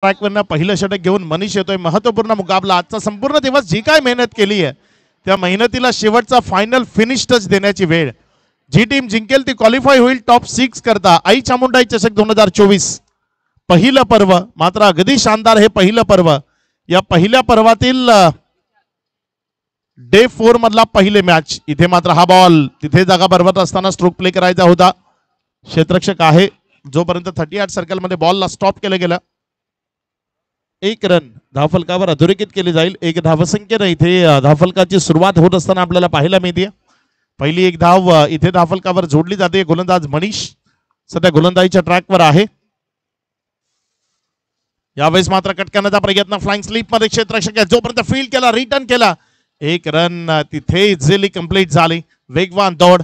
ट्रॅकवरनं पहिलं षटक घेऊन मनीष येतोय. महत्वपूर्ण मुकाबला आजचा. संपूर्ण दिवस जी काय मेहनत केली आहे त्या मेहनतीला शेवटचा फायनल फिनिश टच देण्याची वेळ. जी टीम जिंकेल ती क्वालिफाय होईल टॉप 6 करता आई चामुंडाई चषक 2024 पहिलं पर्व. मात्र अगदी शानदार हे पहिलं पर्व. या पहिल्या पर्वातील डे 4 मधला पहिले मॅच. इथे मात्र हा बॉल तिथे जागा बरोबर असताना स्ट्रोक प्ले करायचा होता. क्षेत्ररक्षक आहे जोपर्यंत 38 सर्कल मध्ये बॉलला स्टॉप केलं गेलं. एक रन धावफलकावर अधोरेखित केली जाईल. एक धावसंख्येनं इथे धावफलकाची सुरुवात होत असताना आपल्याला पाहायला मिळते. पहिली एक धाव इथे धावफलकावर जोडली जाते. गोलंदाज मनीष सध्या गोलंदाजीच्या ट्रॅकवर आहे. यावेळेस मात्र कट करण्याचा प्रयत्न फ्लाइंग स्लीप मध्ये क्षेत्ररक्षक जोपर्यंत फील्ड केला रिटर्न केला. एक रन तिथे इझिली कंप्लीट झाली. वेगवान दौड.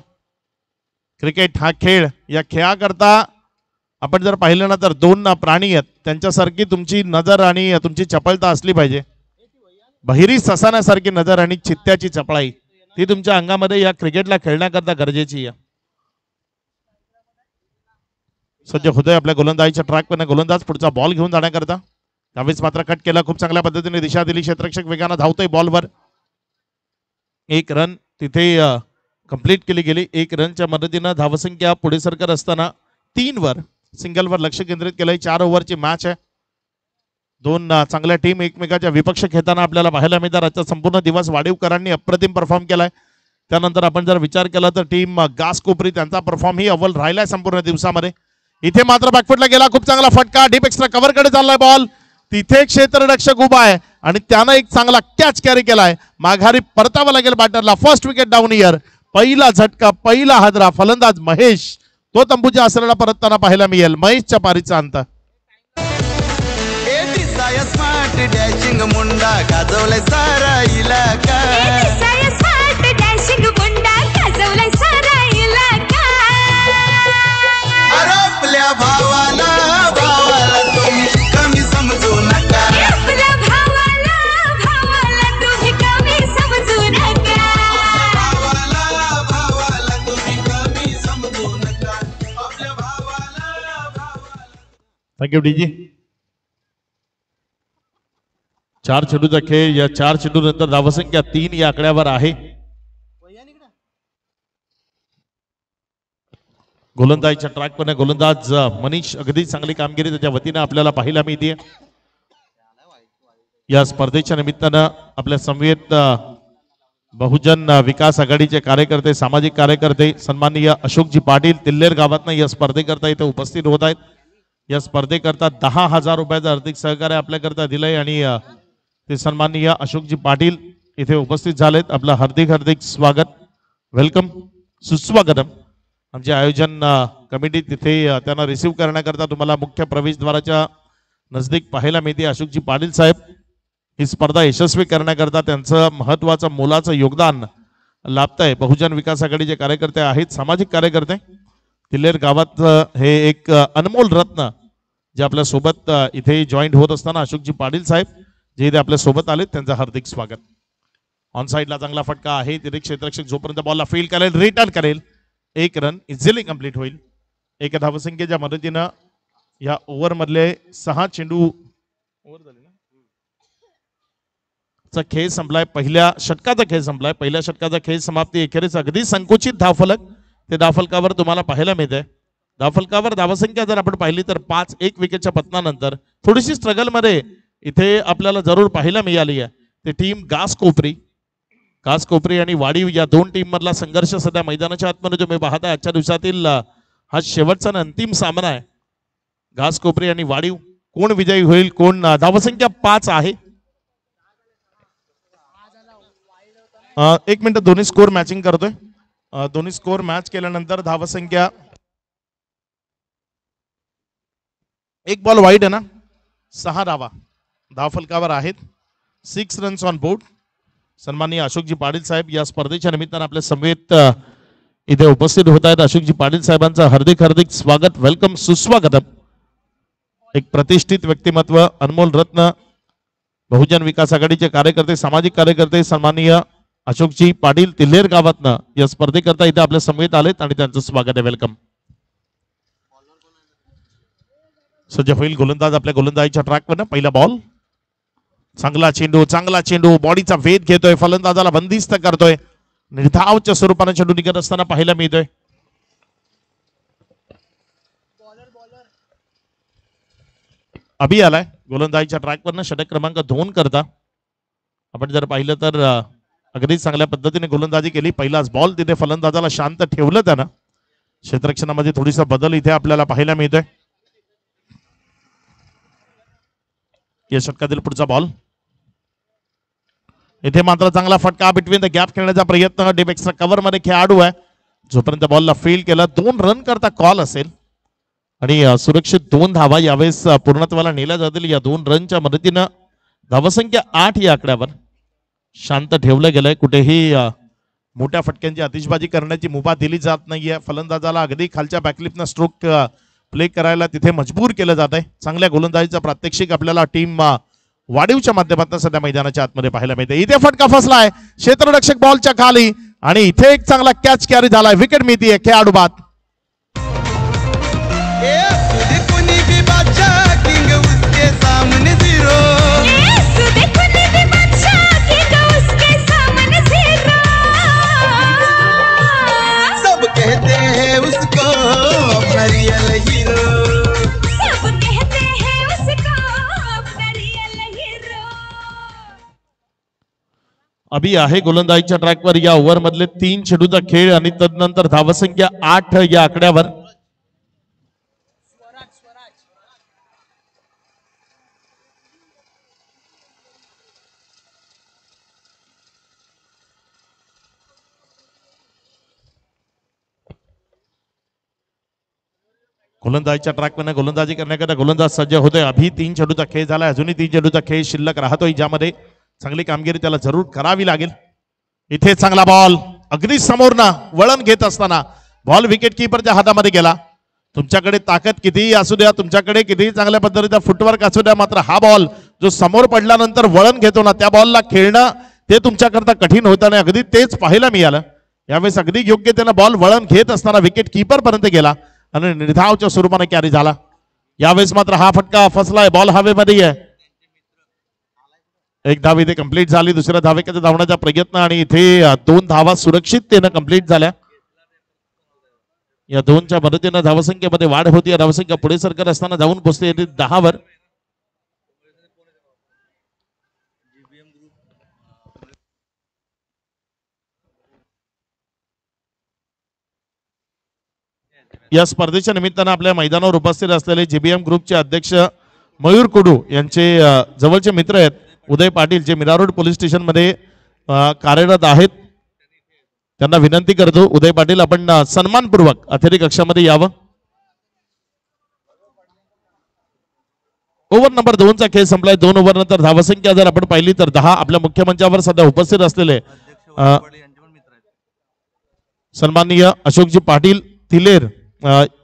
क्रिकेट हा खेळ. या खेळाकरता आपण जर पाहिलं ना तर दोन प्राणी आहेत त्यांच्यासारखी तुमची नजर आणि तुमची चपळता असली पाहिजे. बहिरी ससाण्यासारखी नजर आणि चित्त्याची चपळाई ती तुमच्या अंगामध्ये या क्रिकेटला खेळण्याकरता गरजेची आहे. सज्ज होतोय आपल्या गोलंदाजीच्या ट्रॅकवर. गोलंदाज पुढचा बॉल घेऊन जाण्याकरता. त्यावेळेस मात्र कट केला. खूप चांगल्या पद्धतीने दिशा दिली. क्षेत्ररक्षक वेगानं धावतोय बॉलवर. एक रन तिथे कंप्लीट केली गेली. एक रनच्या मदतीनं धावसंख्या पुढे सरकत असताना 3 वर सिंगलवर लक्ष केंद्रित केलंय. 4 ओव्हरची मॅच आहे. दोन चांगल्या टीम एकमेकाच्या विपक्ष खेळताना आपल्याला पाहायला मिळतात. आजचा संपूर्ण दिवस वाडीवकरांनी अप्रतिम परफॉर्म केलाय. त्यानंतर आपण जर विचार केला तर टीम गास कोपरी त्यांचा परफॉर्म ही अव्वल राहिलाय संपूर्ण दिवसामध्ये. इथे मात्र बॅकफुटला गेला. खूप चांगला फटका. डीप एक्स्ट्रा कव्हर कडे चाललाय बॉल. तिथे क्षेत्ररक्षक उभा आहे आणि त्यानं एक चांगला कॅच कॅरी केलाय. माघारी परतावा लागेल बॅटरला. फर्स्ट विकेट डाऊन इयर. पहिला झटका पहिला हादरा. फलंदाज महेश तो तंबूच्या आसराला परतताना पाहायला मिळेल. महेशच्या पारीचा अंत. स्मार्ट डॅशिंग मुंडा गाजवलाय सारा इलाका. डॅशिंग मुंडा गाजवलाय सारा इलाका. आपल्या भावाला भावाला तुम्ही कमी समजू नका. आपल्या भावाला भावाला तुम्ही कमी समजू नका. भावाला भावाला तुम्ही कमी समजू नका. आपल्या भावाला भावाला. थँक्यू डीजी. 4 चेंडूचा खेळ. या 4 चेंडू नंतर धावसंख्या 3 या आकड्यावर आहे. गोलंदाजीच्या ट्रॅकवर गोलंदाज मनीष अगदी चांगली कामगिरी त्याच्या वतीने आपल्याला पाहायला मिळते. या स्पर्धेच्या निमित्तानं आपल्या समवेत बहुजन विकास आघाडीचे कार्यकर्ते सामाजिक कार्यकर्ते सन्माननीय अशोकजी पाटील तिल्हेर गावातनं या स्पर्धेकरता इथे उपस्थित होत आहेत. या स्पर्धेकरता 10,000 रुपयाचं आर्थिक सहकार्य आपल्याकरता दिलंय आणि ते सन्माननीय अशोकजी पाटील इथे उपस्थित झालेत. आपलं हार्दिक हार्दिक स्वागत. वेलकम सुस्वागतम. आमचे आयोजन कमिटी तिथे त्यांना रिसीव्ह करण्याकरता तुम्हाला मुख्य प्रवेशद्वाराच्या नजदीक पाहायला मिळते. अशोकजी पाटील साहेब ही स्पर्धा यशस्वी करण्याकरता त्यांचं महत्वाचं मोलाचं योगदान लाभतंय. बहुजन विकास आघाडीचे कार्यकर्ते आहेत सामाजिक कार्यकर्ते. तिल्हेर गावात हे एक अनमोल रत्न जे आपल्या सोबत इथे जॉईंट होत असताना अशोकजी पाटील साहेब जे इथे आपल्या सोबत आले त्यांचं हार्दिक स्वागत. ऑन साइडला चांगला फटका आहे. तिथे क्षेत्ररक्षक जोपर्यंत बॉलला फील्ड करेल रिटर्न करेल. एक रन इझिली कंप्लीट होईल. एक धावसंख्येच्या मदतीनं या ओव्हर मधले 6 चेंडू ओव्हर झाले ना चा खेळ संपलाय. पहिल्या षटकाचा खेळ संपलाय. पहिल्या षटकाचा खेळ समाप्ती. एखेरीस अगदी संकुचित धावफलक ते धावफलकावर तुम्हाला पाहायला मिळते. धावफलकावर धावसंख्या जर आपण पाहिली तर 5 1 विकेटच्या पतनानंतर थोडीशी स्ट्रगल मध्ये इथे आपल्याला जरूर पाहायला मिळाली आहे. ते टीम गास कोपरी आणि वाडीव या 2 टीम मधला संघर्ष सध्या मैदानाच्या आतमध्ये तुम्ही पाहताय. आजच्या दिवसातील हा शेवटचा अंतिम सामना आहे. घास कोपरी आणि वाडीव कोण विजयी होईल कोण. धावसंख्या 5 आहे. 1 मिनिट दोन्ही स्कोर मॅचिंग करतोय. दोन्ही स्कोर मॅच केल्यानंतर धावसंख्या 1 बॉल वाईड आहे ना 6 धावा धावफलकावर आहेत. 6 रन्स ऑन बोर्ड. सन्माननीय अशोकजी पाटील साहेब या स्पर्धेच्या निमित्तानं आपल्या समवेत इथे उपस्थित होत आहेत. अशोकजी पाटील साहेबांचं हार्दिक हार्दिक स्वागत. वेलकम सुस्वागतम. एक प्रतिष्ठित व्यक्तिमत्व अनमोल रत्न बहुजन विकास आघाडीचे कार्यकर्ते सामाजिक कार्यकर्ते सन्माननीय अशोकजी पाटील तिल्हेर गावातनं या स्पर्धेकरता इथे आपल्या समवेत आलेत आणि त्यांचं स्वागत आहे. वेलकम. सज्ज होईल गोलंदाज आपल्या गोलंदाजीच्या ट्रॅकवर. पहिला बॉल, चांगला चेंडू बॉडीचा वेध घेतोय, फलंदाजाला बंदिस्त करतोय, निर्धावच्या स्वरूपाने चेंडू निघत असताना पाहायला मिळतोय. अभि आलाय गोलंदाजीच्या ट्रॅकवरनं षटक क्रमांक 2 करता. आपण जर पाहिलं तर अगदी चांगल्या पद्धतीने गोलंदाजी केली. पहिलाच बॉल तिथे फलंदाजाला शांत ठेवलं त्यानं. क्षेत्ररक्षणामध्ये थोडीसा बदल इथे आपल्याला पाहायला मिळतोय. या षटकातील पुढचा बॉल, इथे मात्र चांगला फटका बिटवीन द गॅप खेळण्याचा प्रयत्न. डीप एक्स्ट्रा कव्हर मध्ये खेळाडू आहे, जोपर्यंत बॉलला फील केला 2 रन करता कॉल असेल आणि सुरक्षित 2 धावा यावेळेस पूर्णत्वाला नेल्या जातील. या 2 रनच्या मदतीनं धावसंख्या 8 या आकड्यावर शांत ठेवलं गेलंय. कुठेही मोठ्या फटक्यांची आतिषबाजी करण्याची मुभा दिली जात नाहीये. फलंदाजाला अगदी खालच्या बॅकलिपनं स्ट्रोक प्ले करायला तिथे मजबूर केलं जात आहे. चांगल्या गोलंदाजीचा प्रात्यक्षिक आपल्याला टीम वाढीवच्या माध्यमातून सध्या मैदानाच्या आतमध्ये पाहायला मिळते. इथे फटका फसलाय क्षेत्ररक्षक बॉलच्या खाली आणि इथे एक चांगला कॅच कॅरी झालाय. विकेट मिळतीये खेळाडू बाद. कोणी भी बादशाह किंग उसके सामने जीरो. सब कहते हैं उसको अपना रियल हीरो. अभि आहे गोलंदाजीच्या ट्रॅकवर. या ओव्हर मधले 3 चेंडूचा खेळ आणि तदनंतर धावसंख्या 8 या आकड्यावर. गोलंदाजीच्या ट्रॅकवर गोलंदाजी करण्याकरता गोलंदाज सज्ज होतोय. अभि 3 चेंडूचा खेळ झाला, अजूनही 3 चेंडूचा खेळ शिल्लक राहतोय, ज्यामध्ये चांगली कामगिरी त्याला जरूर करावी लागेल. इथे चांगला बॉल अगदी समोरना वळण घेत असताना बॉल विकेट किपरच्या हातामध्ये गेला. तुमच्याकडे ताकद कितीही असू द्या, तुमच्याकडे कितीही चांगल्या पद्धतीचा फुटवर्क असू द्या, मात्र हा बॉल जो समोर पडल्यानंतर वळण घेतो ना, त्या बॉलला खेळणं ते तुमच्याकरता कठीण होतं आणि अगदी तेच पाहायला मिळालं. यावेळेस अगदी योग्य त्यानं बॉल वळण घेत असताना विकेट किपर पर्यंत गेला आणि निर्धावच्या स्वरूपाने कॅरी झाला. यावेळेस मात्र हा फटका फसलाय, बॉल हवेमध्ये आहे. एक धाव इथे कंप्लीट झाली. दुसऱ्या धावेकडे धावण्याचा प्रयत्न आणि इथे 2 धावा सुरक्षिततेनं कंप्लीट झाल्या. या 2च्या मदतीनं धावसंख्येमध्ये वाढ होती. धावसंख्या पुढे सरकत असताना जाऊन पोहोचते 10 वर. या स्पर्धेच्या निमित्तानं आपल्या मैदानावर उपस्थित असलेले जीबीएम ग्रुपचे अध्यक्ष मयूर कुडू यांचे जवळचे मित्र आहेत उदय पाटील, जे मीरा रोड पोलीस स्टेशन मध्ये कार्यरत आहेत. त्यांना विनंती करतो, उदय पाटील आपण सन्मानपूर्वक अतिथी कक्षामध्ये यावं. ओव्हर नंबर 2 चा खेळ संपलाय. 2 ओव्हर नंतर धावसंख्या जर आपण पाहिली तर 10. आपल्या मुख्य मंचावर सध्या उपस्थित असलेले सन्माननीय अशोकजी पाटील तिलेर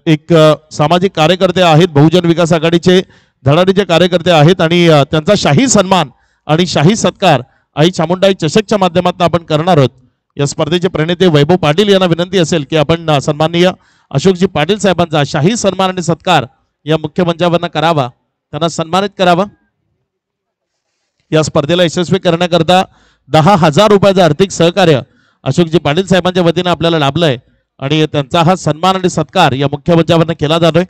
एक सामाजिक कार्यकर्ते आहेत, बहुजन विकास आघाडीचे धडाडीचे कार्यकर्ते आहेत आणि त्यांचा शाही सन्मान आणि शाही सत्कार आई चामुंडाई चषकच्या माध्यमातून आपण करणार आहोत. या स्पर्धेचे प्रणेते वैभव पाटील यांना विनंती असेल की आपण सन्माननीय अशोकजी पाटील साहेबांचा शाही सन्मान आणि सत्कार या मुख्य मंचावरनं करावा, त्यांना सन्मानित करावा. या स्पर्धेला यशस्वी करण्याकरता 10,000 रुपयाचं आर्थिक सहकार्य अशोकजी पाटील साहेबांच्या वतीनं आपल्याला लाभलंय आणि त्यांचा हा सन्मान आणि सत्कार या मुख्य मंचावरनं केला जातोय.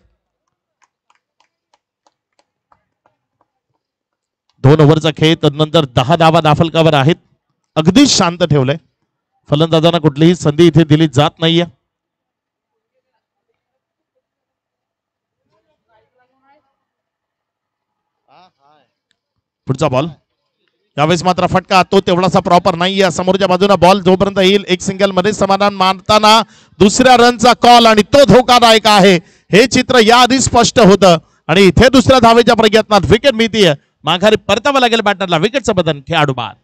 2 ओव्हरचा खेळ, तदनंतर 10 धावा दाफलकावर आहेत. अगदी शांत ठेवलंय. फलंदाजांना कुठलीही संधी इथे दिली जात नाहीये. पुढचा बॉल, यावेळेस मात्र फटका तो तेवढासा प्रॉपर नाहीये. समोरच्या बाजूला बॉल जोपर्यंत येईल एक सिंगल मध्ये समाधान मानताना दुसऱ्या रनचा कॉल आणि तो धोकादायक आहे. हे चित्र याआधी स्पष्ट होतं आणि इथे दुसऱ्या धावेच्या प्रयत्नात विकेट मिळतीये. माघारी परतावं लागेल बॅटरला. विकेटचं बदल, खेळाडू बाद.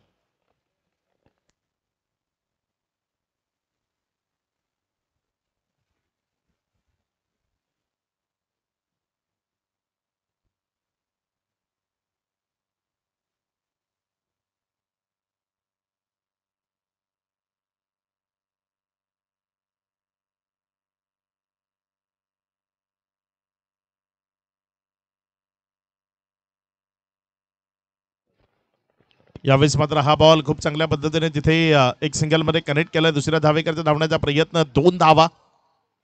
यावेळेस मात्र हा बॉल खूप चांगल्या पद्धतीने तिथे एक सिंगल मध्ये कनेक्ट केला. दुसऱ्या धावेकरता धावण्याचा प्रयत्न, 2 धावा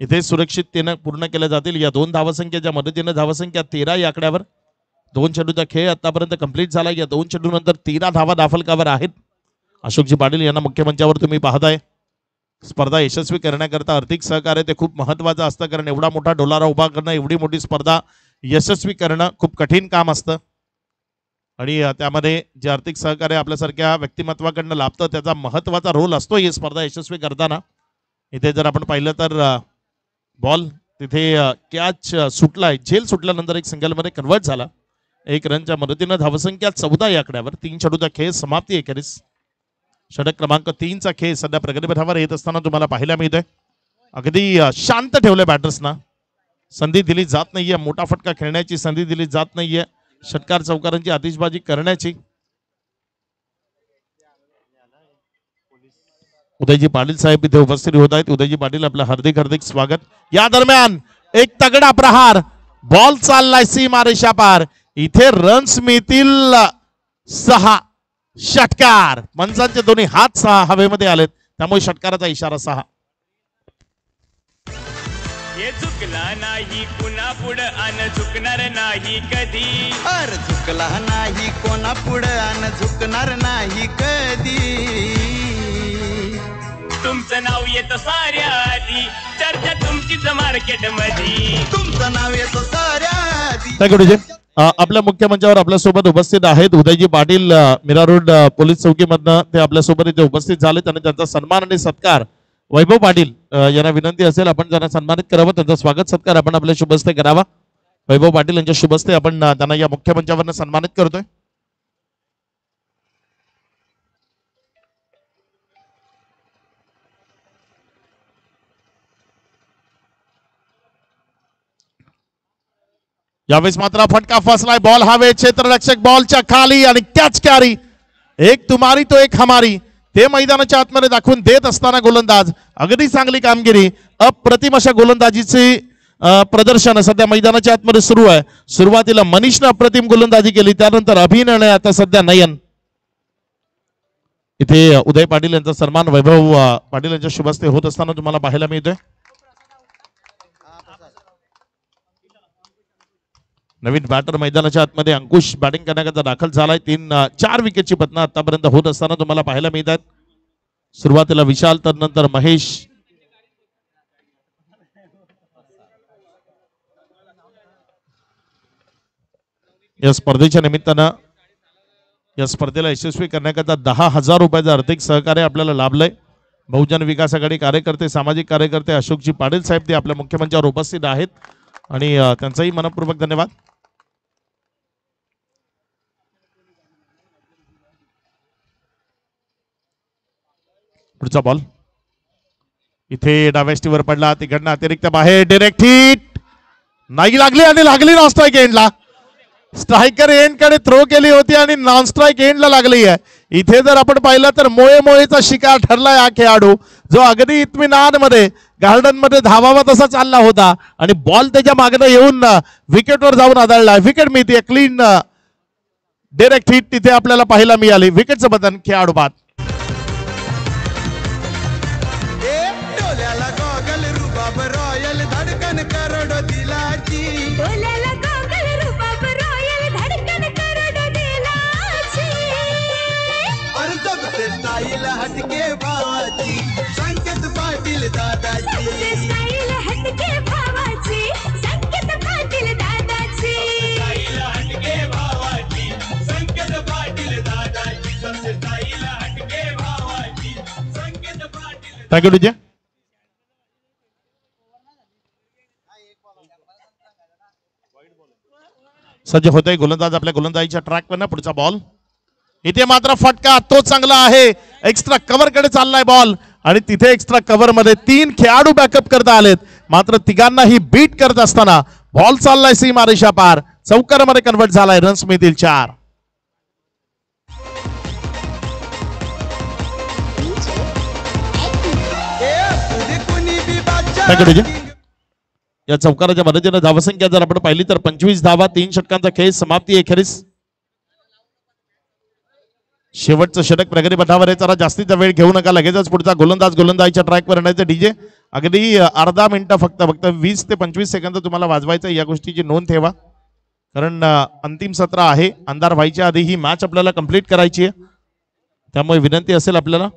इथे सुरक्षिततेने पूर्ण केल्या जातील. या 2 धावसंख्येच्या मदतीने धावसंख्या 13 या आकड्यावर 2 चेंडूचा खेळ आतापर्यंत कंप्लीट झाला. या 2 चेंडू नंतर 13 धावा दाफलकावर आहेत. अशोकजी पाटील यांना मुख्यमंचावर तुम्ही पाहताय. स्पर्धा यशस्वी करण्याकरता आर्थिक सहकार्य ते खूप महत्वाचं असतं, कारण एवढा मोठा डोलारा उभा करणं, एवढी मोठी स्पर्धा यशस्वी करणं खूप कठीण काम असतं. आणि त्यामध्ये जे आर्थिक सहकार्य आपल्यासारख्या व्यक्तिमत्वाकडनं लाभतं त्याचा महत्वाचा रोल असतो ही स्पर्धा यशस्वी करताना. इथे जर आपण पाहिलं तर बॉल तिथे कॅच सुटलाय, झेल सुटल्यानंतर एक सिंगलमध्ये कन्वर्ट झाला. 1 रनच्या मदतीनं धावसंख्या 14 या आकड्यावर. 3 चेंडूचा खेळ समाप्ती अखेरीस. षटक क्रमांक 3चा खेळ सध्या प्रगतीपथावर येत असताना तुम्हाला पाहायला मिळतोय. अगदी शांत ठेवले बॅटर्सना, संधी दिली जात नाहीये, मोठा फटका खेळण्याची संधी दिली जात नाहीये, षटकार चौकारांची आतिषबाजी करण्याची. उदयजी पाटील साहेब इथे उपस्थित होत आहेत. उदयजी पाटील आपलं हार्दिक हार्दिक स्वागत. या दरम्यान एक तगडा प्रहार, बॉल चाललाय सीमारेषा पार. इथे रन्स मिळतील 6. षटकार, पंचांचे दोन्ही हात 6 हवेमध्ये आलेत, त्यामुळे षटकाराचा इशारा 6. हे झुकला नाही पुन्हा पुढं अन झुकणार नाही कधी. अर झुकला नाही कोणा पुढं आणि झुकणार नाही कधी. तुमचं नाव येतं साऱ्या आधी, चर्चा तुमचीच मार्केट मध्ये. तुमचं नाव येतं साऱ्या आधी. काय गुरुजी, आपल्या मुख्यमंचावर आपल्यासोबत उपस्थित आहेत उदयजी पाटील, मीरा रोड पोलीस चौकीमधनं ते आपल्यासोबत इथे उपस्थित झाले. त्यांनी त्यांचा सन्मान आणि सत्कार वैभव पाटील यांना विनंती असेल आपण त्यांना सन्मानित करावं. त्यांचा स्वागत सत्कार आपण आपल्या शुभस्ते करावा. वैभव पाटील यांच्या शुभस्ते आपण त्यांना या मुख्यमंचावर सन्मानित करतोय. यावेळेस मात्र फटका फसलाय, बॉल हवे, क्षेत्ररक्षक बॉलच्या खाली आणि कॅच कॅरी. एक तुम्हारी तो एक हमारी, ते मैदानाच्या आतमध्ये दाखवून देत असताना गोलंदाज अगदी चांगली कामगिरी, अप्रतिम अशा गोलंदाजीची प्रदर्शन सध्या मैदानाच्या आतमध्ये सुरू आहे. सुरुवातीला मनीषनं अप्रतिम गोलंदाजी केली, त्यानंतर अभिनयने, आता सध्या नयन. इथे उदय पाटील यांचा सन्मान वैभव पाटील यांच्या शुभस्ते होत असताना तुम्हाला पाहायला मिळतोय. नवीन बॅटर मैदानाच्या आतमध्ये अंकुश बॅटिंग करण्याकरता दाखल झालाय. 3-4 विकेटची पतनं आतापर्यंत होत असताना तुम्हाला पाहायला मिळतात. सुरुवातीला विशाल, तर नंतर महेश. या स्पर्धेच्या निमित्तानं या स्पर्धेला यशस्वी करण्याकरता 10,000 रुपयाचं आर्थिक सहकार्य आपल्याला लाभलंय. बहुजन विकास आघाडी कार्यकर्ते, सामाजिक कार्यकर्ते अशोकजी पाटील साहेब ते आपल्या मुख्यमंचावर उपस्थित आहेत आणि त्यांचाही मनपूर्वक धन्यवाद. पुढचा बॉल इथे डाव्याष्टीवर पडला, तिकडनं अतिरिक्त बाहेर, डायरेक्ट हिट नाही लागली आणि लागली नॉन स्ट्राईक एंडला. स्ट्रायकर एंड कडे थ्रो केली होती आणि नॉन स्ट्राईक एंडला लागली आहे. इथे जर आपण पाहिलं तर मोळेचा शिकार ठरलाय हा खेळाडू, जो अगदी इत्मीनान मध्ये गार्डन मध्ये धावावा तसा चालला होता आणि बॉल त्याच्या मागणं येऊन विकेटवर जाऊन आदळला. विकेट मिळते, क्लीन डायरेक्ट हिट तिथे आपल्याला पाहायला मिळाली. विकेटचं बटन खेळाडू बाद. डोल्याला गॉगल रुबाब रॉयल धडकन करोडो दिलाची. डोल्याला गॉगल रुबाब रॉयल धडकन करोडो दिलाची. और सबसे स्टाईल हटके भावाची, संकेत पाटील दादाची. सबसे स्टाईल हटके भावाची, संकेत पाटील दादाची. स्टाईल हटके भावाची, संकेत पाटील दादाची. सबसे स्टाईल हटके भावाची, संकेत पाटील. Thank you DJ. सज्ज होतोय गोलंदाज आपल्या गोलंदाजीच्या ट्रॅकवर. पुढचा बॉल इथे मात्र फटका तो चांगला आहे. एक्स्ट्रा कव्हर कडे चाललाय बॉल आणि तिथे एक्स्ट्रा कव्हर मध्ये 3 खेळाडू बॅकअप करता आलेत. मात्र तिघांनाही बीट करत असताना बॉल चाललाय सीमारेषा पार, चौकारामध्ये कन्वर्ट झालाय. रन्स मिळतील 4. या चौकाराच्या मदतीने धावसंख्या जर आपण पाहिली तर 25 धावा, 3 षटकांचा खेळ समाप्ती अखेरीस. शेवटचं षटक प्रगती पथावर आहे. जरा जास्तीचा वेळ घेऊ नका, लगेचच पुढचा गोलंदाज गोलंदाजीच्या ट्रॅकवर आणायचं. डीजे अगदी अर्धा मिनिटं फक्त 20 ते 25 सेकंद तुम्हाला वाजवायचं, या गोष्टीची नोंद ठेवा. कारण अंतिम सत्र आहे, अंधार व्हायच्या आधी ही मॅच आपल्याला कंप्लीट करायची आहे. त्यामुळे विनंती असेल आपल्याला.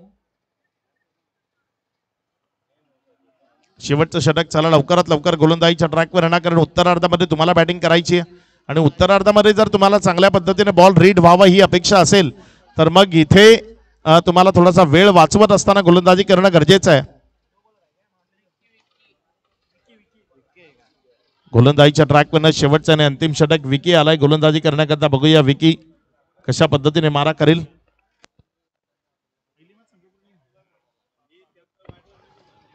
शेवटचं षटक, चला लवकरात लवकर गोलंदाजीच्या ट्रॅकवर आणा, कारण उत्तरार्धामध्ये तुम्हाला बॅटिंग करायची आहे. आणि उत्तरार्धामध्ये जर तुम्हाला चांगल्या पद्धतीने बॉल रीड व्हावा ही अपेक्षा असेल तर मग इथे तुम्हाला थोडासा वेळ वाचवत असताना गोलंदाजी करणं गरजेचं आहे. गोलंदाजीच्या ट्रॅकवरनं शेवटचा आणि अंतिम षटक. विकी आलाय गोलंदाजी करण्याकरता. बघूया विकी कशा पद्धतीने मारा करेल.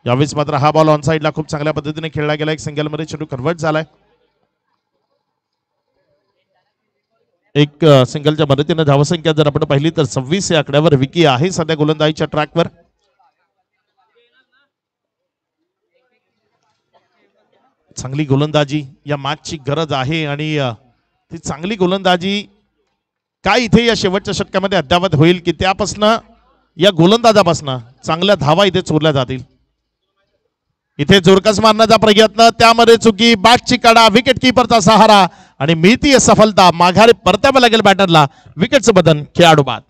यावेळेस मात्र हा बॉल ऑन साईडला खूप चांगल्या पद्धतीने खेळला गेला. एक सिंगल मध्ये चेंडू कन्वर्ट झालाय. एक सिंगलच्या मदतीने धावसंख्या जर आपण पाहिली तर 26 या आकड्यावर विकी आहे सध्या गोलंदाजीच्या ट्रॅकवर. चांगली गोलंदाजी या मॅचची गरज आहे आणि ती चांगली गोलंदाजी काय इथे या शेवटच्या षटकामध्ये अद्यावत होईल की त्यापासनं या गोलंदाजापासनं चांगल्या धावा इथे चोरल्या जातील. इथे जोरकस मारण्याचा प्रयत्न, त्यामध्ये चुकी, बॅटची कडा, विकेट किपरचा सहारा आणि मिळतीये सफलता. माघारी परतावं लागेल बॅटरला. विकेटचं बदन, खेळाडू बाद.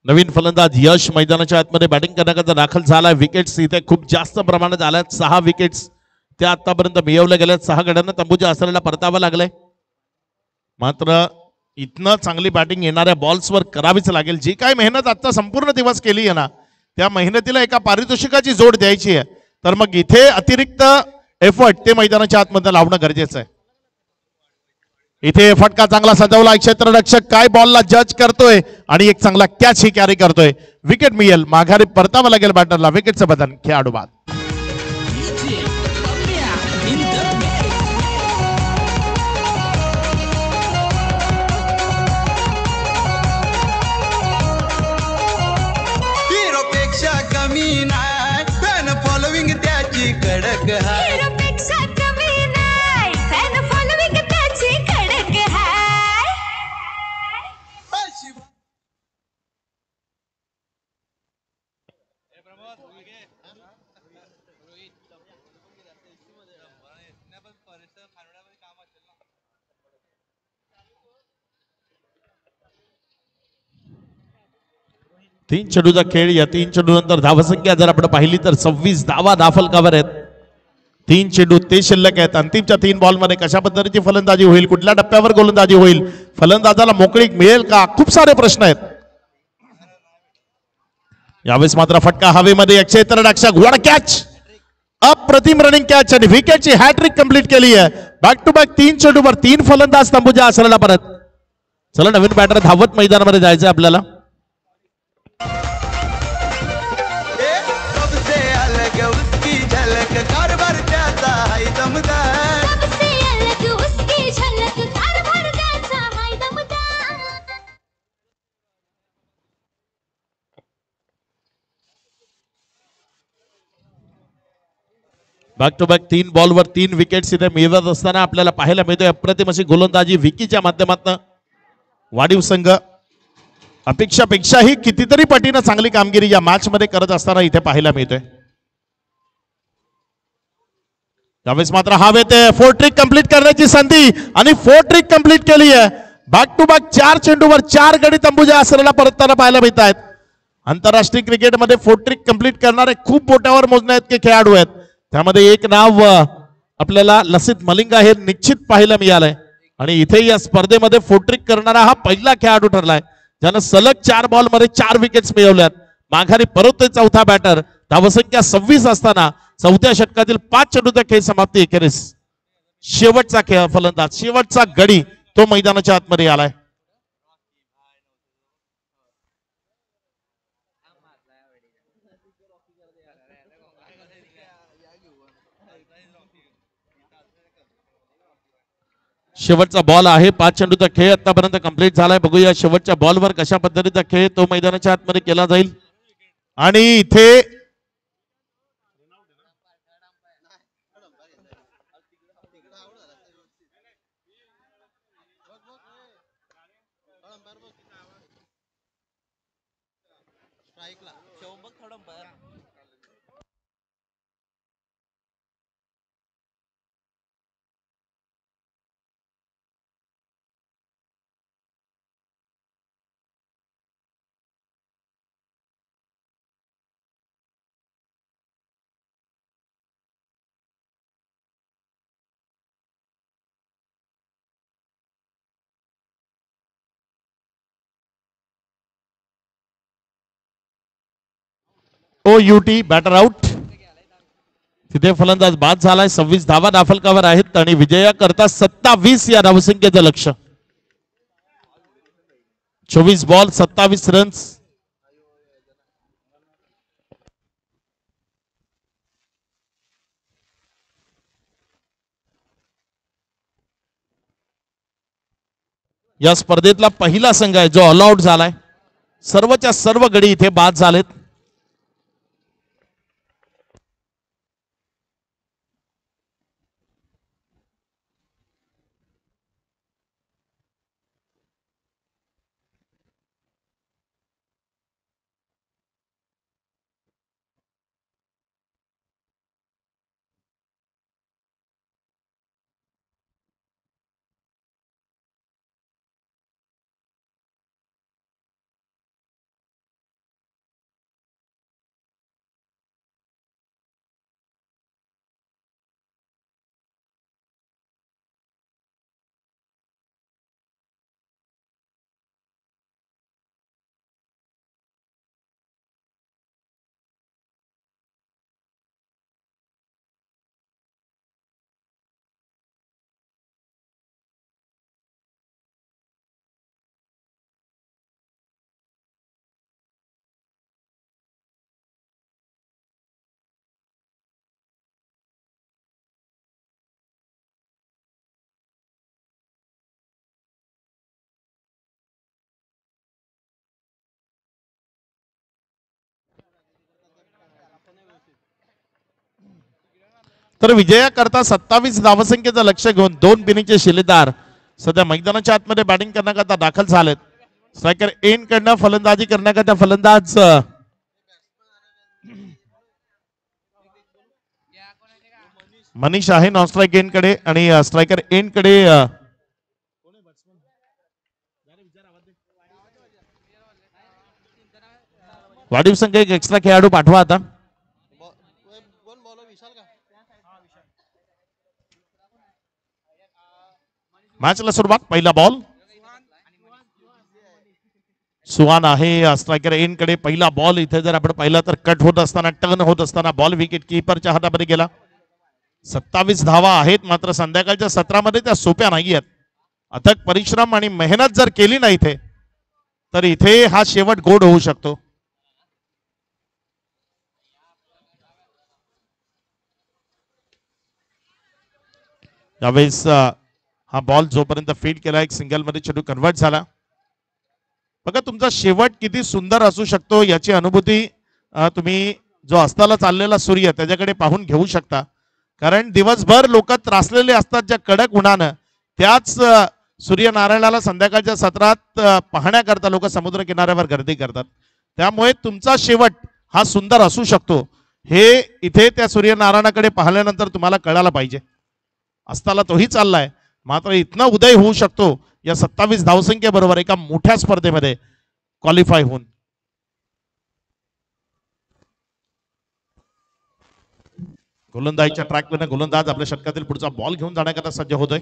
नवीन फलंदाज यश मैदानाच्या आतमध्ये बॅटिंग करण्याकरता दाखल झालाय. विकेट्स इथे खूप जास्त प्रमाणात आल्यात. 6 विकेट्स त्या आतापर्यंत मिळवल्या गेल्यात. 6 गड्यांना तंबूच्या आसराला परतावं लागलंय. मात्र इथनं चांगली बॅटिंग येणाऱ्या बॉल्सवर करावीच लागेल. जी काय मेहनत आता संपूर्ण दिवस केली आहे ना, त्या मेहनतीला एका पारितोषिकाची जोड द्यायची आहे. तर मग इथे अतिरिक्त एफर्ट ते मैदानाच्या आतमध्ये लावणं गरजेचं आहे. इथे फटका चांगला सजवला. क्षेत्ररक्षक काय बॉलला जज करतोय आणि एक चांगला कॅच ही कॅरी करतोय. विकेट मिळेल. माघारी परतावं लागेल बॅटरला. विकेटचं बदन, खेळाडू बाद. हिरोपेक्षा कमी नाही, फॅन फॉलोविंग त्याची कडक आहे. हिरोपेक्षा कमी नाही, फॅन फॉलोविंग त्याची कडक आहे. तीन चेंडूचा खेळ. या 3 चेंडू नंतर धावसंख्या जर आपण पाहिली तर 26 धावा धाफलकावर आहेत. 3 चेंडू ते शिल्लक आहेत. अंतिमच्या 3 बॉलमध्ये कशा पद्धतीची फलंदाजी होईल, कुठल्या टप्प्यावर गोलंदाजी होईल, फलंदाजाला मोकळीक मिळेल का, खूप सारे प्रश्न आहेत. यावेळेस मात्र फटका हवेमध्ये. क्षेत्ररक्षक वर कॅच, अप्रतिम रनिंग कॅच आणि विकेटची हॅट्रिक कंप्लीट केली आहे. बॅक टू बॅक 3 चेंडूवर 3 फलंदाज तंबूच्या आसराला परत. चला नवीन बॅटर धावत मैदानामध्ये जायचं आपल्याला. सबसे अलग उसकी झलक, कारभार त्याचा हाय दमदार. सबसे अलग उसकी झलक, कारभार त्याचा हाय दमदार. बॅक टू बॅक 3 बॉलवर 3 विकेट्स इथे मिळवत असताना आपल्याला पाहायला मिळतोय अप्रतिम अशी गोलंदाजी विकीच्या माध्यमातून. वाढीव संघ अपेक्षापेक्षाही कितीतरी पटीनं चांगली कामगिरी या मॅच मध्ये करत असताना इथे पाहायला मिळतोय. त्यावेळेस मात्र हवेत 4 ट्रिक कंप्लीट करण्याची संधी आणि 4 ट्रिक कंप्लीट केली आहे. बॅक टू बॅक 4 चेंडूवर 4 गडी तंबूच्या आसराला परतताना पाहायला मिळत आहेत. आंतरराष्ट्रीय क्रिकेटमध्ये 4 ट्रिक कंप्लीट करणारे खूप बोटावर मोजण्यात खेळाडू आहेत. त्यामध्ये एक नाव आपल्याला लसित मलिंगा हे निश्चित पाहायला मिळालंय आणि इथे या स्पर्धेमध्ये 4 ट्रिक करणारा हा पहिला खेळाडू ठरलाय ज्यानं सलग 4 बॉलमध्ये 4 विकेट्स मिळवल्यात. माघारी परततोय चौथा बॅटर. धावसंख्या 26 असताना 4थ्या षटकातील 5 चेंडूचा खेळ समाप्ती अखेरीस शेवटचा खेळ फलंदाज, शेवटचा गडी तो मैदानाच्या आतमध्ये आलाय. शेवटचा बॉल आहे. 5 चेंडूचा खेळ आतापर्यंत कंप्लीट झालाय. बघूया शेवटच्या बॉलवर कशा पद्धतीचा खेळ तो मैदानाच्या आतमध्ये केला जाईल. आणि इथे OUT बॅटर आउट. तिथे फलंदाज बाद झालाय. 26 धावा दाफलकावर आहेत आणि विजया करता 27 या धावसंख्येचं लक्ष. 24 बॉल 27 रन्स. या स्पर्धेतला पहिला संघ आहे जो ऑल आउट झालाय. सर्वच्या सर्व गडी इथे बाद झालेत. तर विजया करता 27 धावसंख्येचं लक्ष घेऊन 2 बिनीचे शिलेदार सध्या मैदानाच्या आतमध्ये बॅटिंग करण्याकरता दाखल झालेत. स्ट्रायकर एन कडनं फलंदाजी करण्याकरता फलंदाज मनीष आहे नॉन स्ट्राईक एन कडे आणि स्ट्रायकर एन कडे वाढीव संघ एक एक्स्ट्रा खेळाडू पाठवा आता. मॅचला सुरुवात. पहिला बॉल सुहान आहे स्ट्रायकर एन कडे. पहिला बॉल इथे जर आपण पाहिला तर कट होत असताना टर्न होत असताना बॉल विकेट कीपरच्या हातामध्ये गेला. 27 धावा आहेत मात्र संध्याकाळच्या सत्रामध्ये त्या सोप्या नाही आहेत. अथक परिश्रम आणि मेहनत जर केली नाही इथे तर इथे हा शेवट गोड होऊ शकतो. यावेळेस हा बॉल जोपर्यंत फील्ड केला एक सिंगल मध्ये चेंडू कन्वर्ट झाला. बघा तुमचा शेवट किती सुंदर असू शकतो याची अनुभूती तुम्ही जो अस्ताला चाललेला सूर्य त्याच्याकडे पाहून घेऊ शकता. कारण दिवसभर लोक त्रासलेले असतात ज्या कडक उन्हानं. त्याच सूर्यनारायणाला संध्याकाळच्या सत्रात पाहण्याकरता लोक समुद्र किनाऱ्यावर गर्दी करतात. त्यामुळे तुमचा शेवट हा सुंदर असू शकतो हे इथे त्या सूर्यनारायणाकडे पाहिल्यानंतर तुम्हाला कळायला पाहिजे. अस्ताला तोही चाललाय मात्र इथनं उदय होऊ शकतो या 27 धावसंख्येबरोबर एका मोठ्या स्पर्धेमध्ये क्वालिफाय होऊन. गोलंदाजीच्या ट्रॅकवर गोलंदाज आपल्या षटकातील पुढचा बॉल घेऊन जाण्याकरता सज्ज होतोय.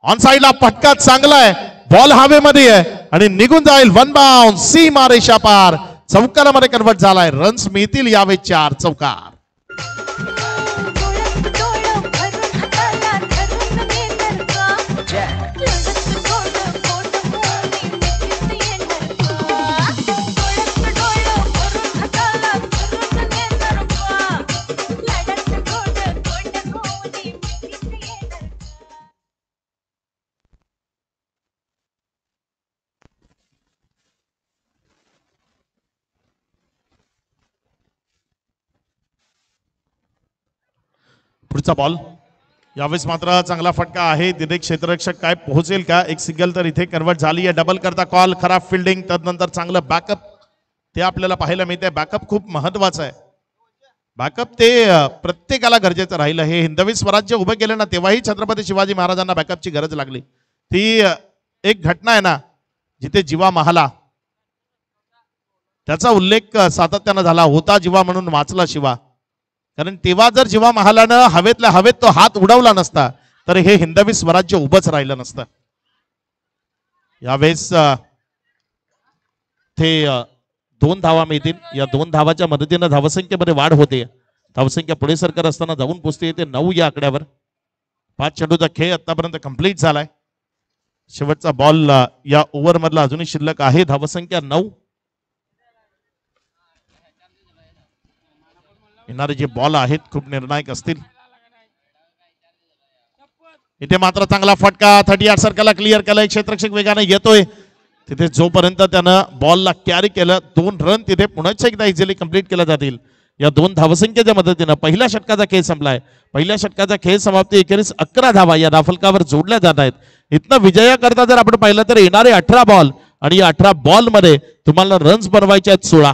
ऑन साइडला फटका चांगला आहे. बॉल हवेमध्ये आहे आणि निघून जाईल. वन बाउंड सीमा रेषा पार चौकारामध्ये कन्वर्ट झालाय. रन्स मिळतील यावेळी 4 चौकार. पुढचा बॉल यावेळेस मात्र चांगला फटका आहे. तिथे क्षेत्ररक्षक काय पोहोचेल का? एक सिंगल तर इथे कन्वर्ट झाली आहे. डबल करता कॉल, खराब फिल्डिंग, त्यानंतर चांगलं बॅकअप ते आपल्याला पाहायला मिळते. बॅकअप खूप महत्वाचं आहे. बॅकअप ते प्रत्येकाला गरजेचं राहिलं. हे हिंदवी स्वराज्य उभं केलं ना तेव्हाही छत्रपती शिवाजी महाराजांना बॅकअपची गरज लागली. ती एक घटना आहे ना जिथे जीवा महाला त्याचा उल्लेख सातत्यानं झाला होता. जीवा म्हणून वाचला शिवा. कारण तेव्हा जर जीवा महालानं हवेतल्या हवेत तो हात उडवला नसता तर हे हिंदवी स्वराज्य उभंच राहिलं नसतं. यावेळेस ते 2 धावा मिळतील. या 2 धावाच्या मदतीनं धावसंख्येमध्ये वाढ होते. धावसंख्या पुढे सरकार असताना जाऊन पोहोचते येते 9 या आकड्यावर. 5 चेंडूचा खेळ आतापर्यंत कंप्लीट झालाय. शेवटचा बॉल या ओव्हर मधला अजूनही शिल्लक आहे. धावसंख्या 9. येणारे जे बॉल आहेत खूप निर्णायक असतील. इथे मात्र चांगला फटका 38 सर्कलला क्लिअर केलाय. क्षेत्ररक्षक वेगाने येतोय. तिथे जोपर्यंत त्यानं बॉलला कॅरी केलं 2 रन तिथे पुन्हा एकदा इझिली कंप्लीट केल्या जातील. या 2 धावसंख्येच्या मदतीनं पहिल्या षटकाचा खेळ संपलाय. पहिल्या षटकाचा खेळ समाप्ती एखेरीस 11 धावा या धाफलकावर जोडल्या जात आहेत. इथनं विजयाकरता जर आपण पाहिलं तर येणारे 18 बॉल आणि या 18 बॉल मध्ये तुम्हाला रन्स बनवायचे आहेत 16.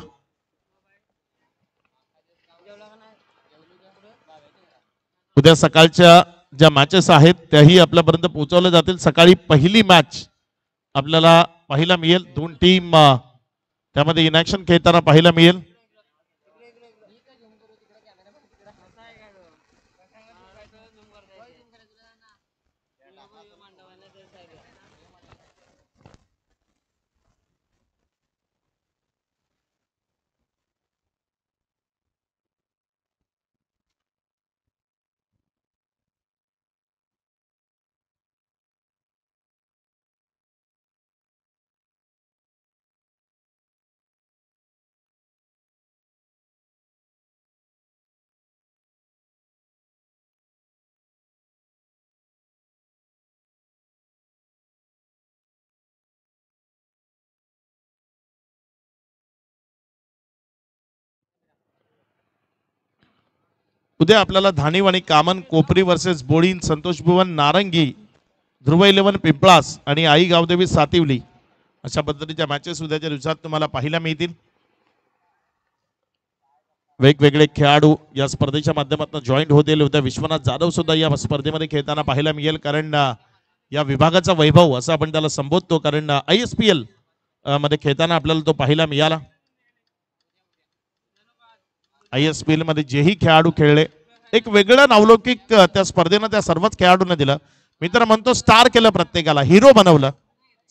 उद्या सकाळच्या ज्या मॅचेस आहेत त्याही आपल्यापर्यंत पोहोचवल्या जातील. सकाळी पहिली मॅच आपल्याला पाहायला मिळेल. 2 टीम त्यामध्ये इनॅक्शन खेळताना पाहायला मिळेल. उद्या आपल्याला धाणीव कामन कोपरी वर्सेस बोडीन, संतोष भुवन नारंगी, ध्रुव 11 पिंपळास आणि आई गावदेवी सातिवली अशा पद्धतीच्या मॅचेस उद्याच्या दिवसात तुम्हाला पाहायला मिळतील. वेगवेगळे खेळाडू या स्पर्धेच्या माध्यमातून जॉईंट होतील. उद्या विश्वनाथ जाधव सुद्धा या स्पर्धेमध्ये खेळताना पाहायला मिळेल. कारण या विभागाचा वैभव असं आपण त्याला संबोधतो. कारण ISPL मध्ये खेळताना आपल्याला तो पाहायला मिळाला. ISPL मध्ये जेही खेळाडू खेळले एक वेगळं नावलौकिक त्या स्पर्धेनं त्या सर्वच खेळाडूंना दिलं. मी तर म्हणतो स्टार केलं, प्रत्येकाला हिरो बनवलं,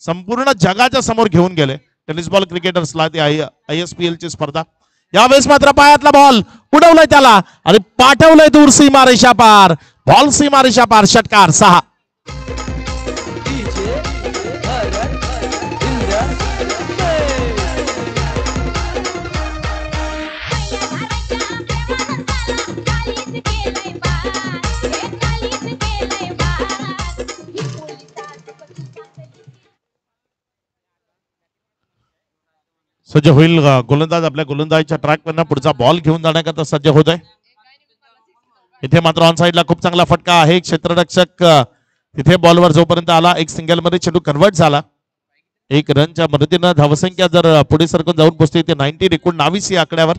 संपूर्ण जगाच्या समोर घेऊन गेले टेनिस बॉल क्रिकेटर्सला. ती ISPL ची स्पर्धा. यावेळेस मात्र पायातला बॉल उडवलाय त्याला आणि पाठवलंय दूर सीमारेषा पार. बॉल सीमारेषा पार. षटकार 6. सज्ज होईल गोलंदाज. आपल्या गोलंदाजीच्या ट्रॅक वरनं पुढचा बॉल घेऊन जाण्याकरता सज्ज होत आहे. इथे मात्र ऑन साइडला खूप चांगला फटका आहे. क्षेत्ररक्षक तिथे बॉलवर जोपर्यंत आला एक सिंगल मध्ये चेंडू कन्वर्ट झाला. 1 रनच्या मदतीनं धावसंख्या जर पुढे सरकून जाऊन पोहोचते ते 19 या आकड्यावर.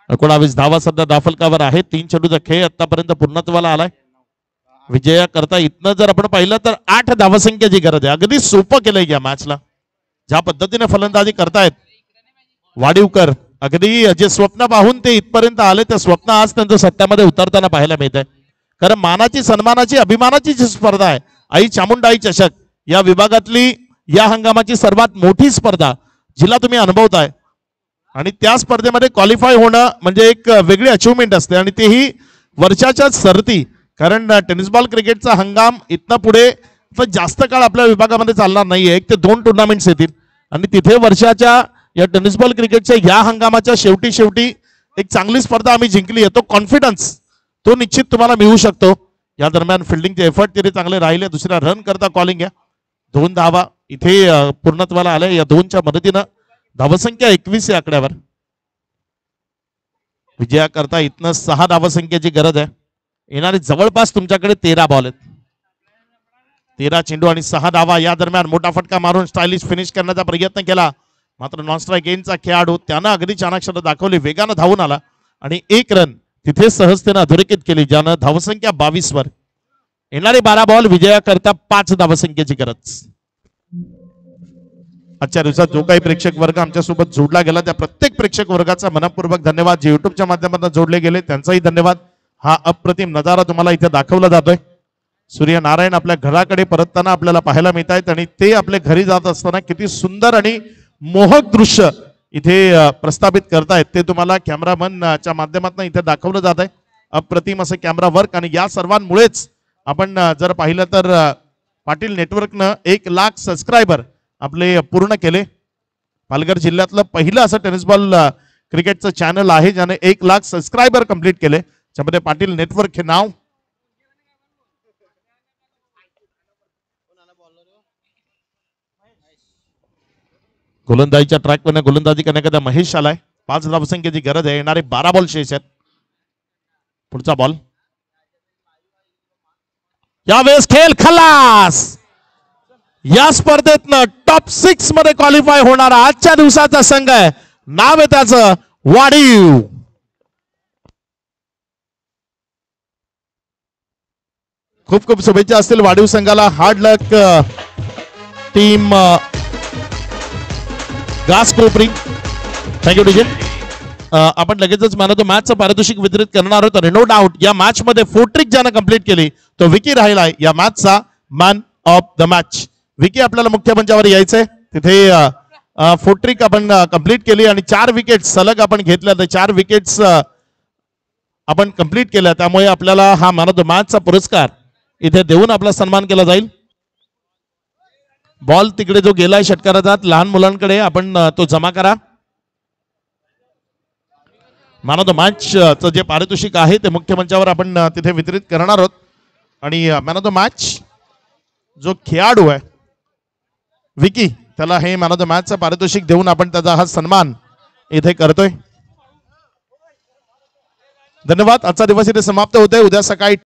19 धावा सध्या दाफलकावर आहे. 3 चेंडूचा खेळ आतापर्यंत पूर्णत्वाला आलाय. विजया करता इथनं जर आपण पाहिलं तर 8 धावसंख्येची गरज आहे. अगदी सोपं केलंय या मॅचला. ज्या पद्धतीने फलंदाजी करतायत वाडीवकर, अगदी जे स्वप्न पाहून ते इथपर्यंत आले ते स्वप्न आज त्यांचं सत्यामध्ये उतरताना पाहायला मिळत आहे. कारण मानाची, सन्मानाची, अभिमानाची जी स्पर्धा आहे आई चामुंडाई चषक या विभागातली या हंगामाची सर्वात मोठी स्पर्धा जिला तुम्ही अनुभवताय आणि त्या स्पर्धेमध्ये क्वालिफाय होणं म्हणजे एक वेगळी अचिव्हमेंट असते आणि तेही वर्षाच्या सरती. कारण टेनिस बॉल क्रिकेटचा हंगाम इथनं पुढे जास्त काळ आपल्या विभागामध्ये चालणार नाहीये. 1 ते 2 टुर्नामेंट्स येतील आणि तिथे वर्षाच्या या टेनिस बॉल क्रिकेटच्या या हंगामाच्या शेवटी एक चांगली स्पर्धा आम्ही जिंकली आहे. तो कॉन्फिडन्स तो निश्चित तुम्हाला मिळू शकतो. या दरम्यान फिल्डिंगचे एफर्ट तिथे चांगले राहिले. दुसऱ्या रन करता कॉलिंग आहे. 2 धावा इथे पूर्णत्वाला आल्या. या 2च्या मदतीनं धावसंख्या 21 या आकड्यावर. विजया करता इथनं 6 धावसंख्येची गरज आहे. येणारे जवळपास तुमच्याकडे 13 बॉल आहेत. 13 चेंडू आणि 6 धावा. या दरम्यान मोठा फटका मारून स्टायलिश फिनिश करण्याचा प्रयत्न केला, मात्र नॉन स्ट्राईक गेनचा खेळाडू त्यानं अगदी चाणाक्षर दाखवली, वेगानं धावून आला आणि 1 रन तिथे सहजतेनं अधोरेखित केली, ज्यानं धावसंख्या 22 वर. येणारे 12 बॉल विजयाकरता 5 धावसंख्येची गरज. आजच्या दिवसात जो काही प्रेक्षक वर्ग आमच्यासोबत जोडला गेला त्या प्रत्येक प्रेक्षक वर्गाचा मनपूर्वक धन्यवाद. जे युट्यूबच्या माध्यमातून जोडले गेले त्यांचाही धन्यवाद. हा अप्रतिम नजारा तुम्हाला इथे दाखवला जातोय. सूर्यनारायण आपल्या घराकडे परतताना आपल्याला पाहायला मिळत आहेत आणि ते आपल्या घरी जात असताना किती सुंदर आणि मोहक दृश्य इथे प्रस्थापित करतायत ते तुम्हाला कॅमेरामनच्या माध्यमातून इथे दाखवलं जात आहे. अप्रतिम असं कॅमेरा वर्क आणि या सर्वांमुळेच आपण जर पाहिलं तर पाटील नेटवर्कनं 1 लाख सबस्क्रायबर आपले पूर्ण केले. पालघर जिल्ह्यातलं पहिलं असं टेनिस बॉल क्रिकेटचं चॅनल आहे ज्याने 1 लाख सबस्क्रायबर कंप्लीट केले. त्यामध्ये पाटील नेटवर्क हे नाव. गोलंदाजीच्या ट्रॅकवर गोलंदाजी करण्याकरता महेश आलाय. 5 धावसंख्येची गरज आहे. येणारे 12 बॉल शेष आहेत. पुढचा बॉल. यावेळेस खेळ खलास. या स्पर्धेतनं टॉप 6 मध्ये क्वालिफाय होणारा आजच्या दिवसाचा संघ आहे. नाव आहे त्याचं वाढीव. खूप खूप शुभेच्छा असतील वाढीव संघाला. हार्ड लक टीम गास कोपरी. Thank you DJ. आपण लगेचच मॅन ऑफ द मॅचचं पारितोषिक वितरित करणार आहोत आणि नो डाऊट या मॅच मध्ये 4 ट्रिक ज्यानं कंप्लीट केली तो विकी राहिलाय या मॅचचा man of the match. Vicky आपल्याला मुख्य मंचावर यायचंय. तिथे 4 ट्रिक आपण कंप्लीट केली आणि 4 विकेट सलग आपण घेतल्या. तर 4 विकेट्स आपण कंप्लीट केल्या, त्यामुळे आपल्याला हा मॅन ऑफ द मॅचचा पुरस्कार इथे देऊन आपला सन्मान केला जाईल. बॉल तिकडे जो गेलाय षटकाराचा लहान मुलांकडे आपण तो जमा करा. मॅन ऑफ द मॅचचं जे पारितोषिक आहे ते मुख्य मंचावर आपण तिथे वितरित करणार आहोत. आणि मॅन ऑफ द मॅच जो खेळाडू आहे विकी त्याला हे मॅन ऑफ द मॅचचं पारितोषिक देऊन आपण त्याचा हा सन्मान इथे करतोय. धन्यवाद. आजचा दिवस इथे समाप्त होतोय. उद्या सकाळी